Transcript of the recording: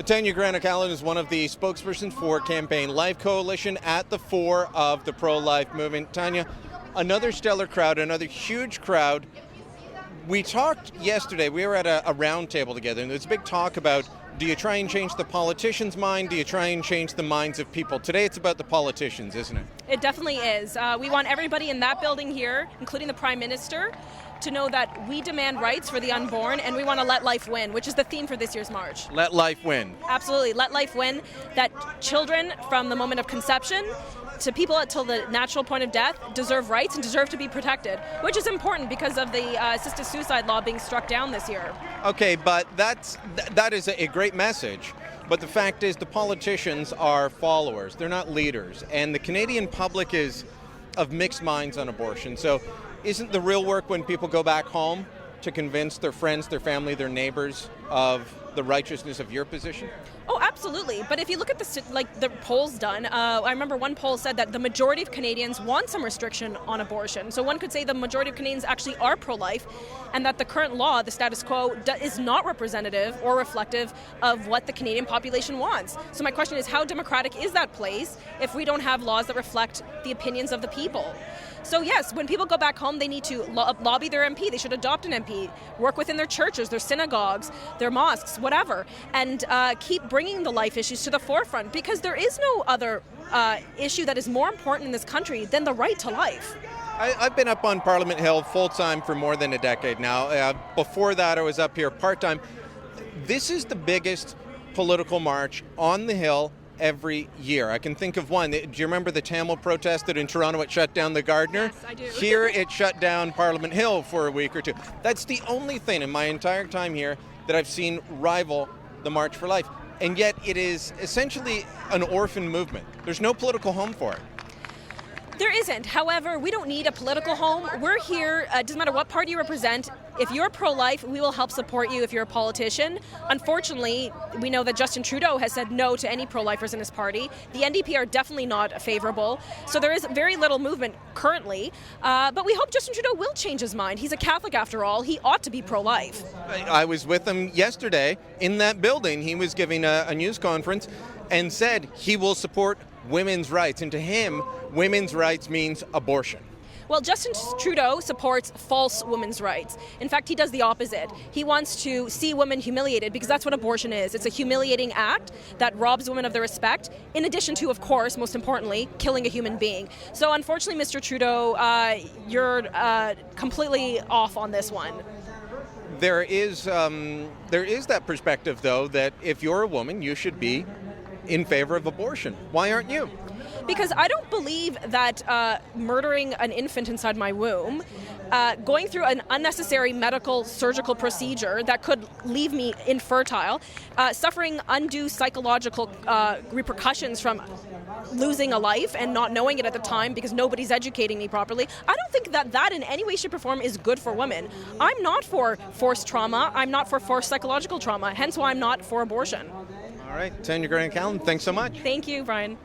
Tania Granic is one of the spokespersons for Campaign Life Coalition at the fore of the pro-life movement. Tania, another stellar crowd, another huge crowd. We talked yesterday, we were at a round table together, and there's a big talk about, do you try and change the politician's mind? Do you try and change the minds of people? Today it's about the politicians, isn't it? It definitely is. We want everybody in that building here, including the Prime Minister, to know that we demand rights for the unborn, and we want to let life win, which is the theme for this year's march. Let life win. Absolutely. Let life win. That children from the moment of conception to people until the natural point of death deserve rights and deserve to be protected, which is important because of the assisted suicide law being struck down this year. Okay, but that is a great message. But the fact is the politicians are followers. They're not leaders. And the Canadian public is of mixed minds on abortion. So isn't the real work when people go back home to convince their friends, their family, their neighbors of the righteousness of your position? Oh, absolutely. But if you look at the polls done, I remember one poll said that the majority of Canadians want some restriction on abortion. So one could say the majority of Canadians actually are pro-life, and that the current law, the status quo, is not representative or reflective of what the Canadian population wants. So my question is, how democratic is that place if we don't have laws that reflect the opinions of the people? So yes, when people go back home, they need to lobby their MP. They should adopt an MP, work within their churches, their synagogues, their mosques, whatever, and keep bringing the life issues to the forefront, because there is no other issue that is more important in this country than the right to life. I've been up on Parliament Hill full-time for more than a decade now. Before that, I was up here part-time. This is the biggest political march on the Hill every year. I can think of one. Do you remember the Tamil protest that in Toronto it shut down the Gardiner? Yes, I do. Here it shut down Parliament Hill for a week or two. That's the only thing in my entire time here that I've seen rival the March for Life. And yet it is essentially an orphan movement. There's no political home for it. There isn't. However, we don't need a political home. We're here, it doesn't matter what party you represent. If you're pro-life, we will help support you if you're a politician. Unfortunately, we know that Justin Trudeau has said no to any pro-lifers in his party. The NDP are definitely not favorable. So there is very little movement currently. But we hope Justin Trudeau will change his mind. He's a Catholic after all. He ought to be pro-life. I was with him yesterday in that building. He was giving a news conference and said he will support women's rights. And to him, women's rights means abortion. Well, Justin Trudeau supports false women's rights. In fact, he does the opposite. He wants to see women humiliated, because that's what abortion is. It's a humiliating act that robs women of their respect, in addition to, of course, most importantly, killing a human being. So unfortunately, Mr. Trudeau, you're completely off on this one. There is that perspective, though, that if you're a woman, you should be in favor of abortion. Why aren't you? Because I don't believe that murdering an infant inside my womb, going through an unnecessary medical surgical procedure that could leave me infertile, suffering undue psychological repercussions from losing a life and not knowing it at the time because nobody's educating me properly, I don't think that in any way, shape, or form is good for women. I'm not for forced trauma. I'm not for forced psychological trauma, hence why I'm not for abortion. All right, Tania Granic, thanks so much. Thank you, Brian.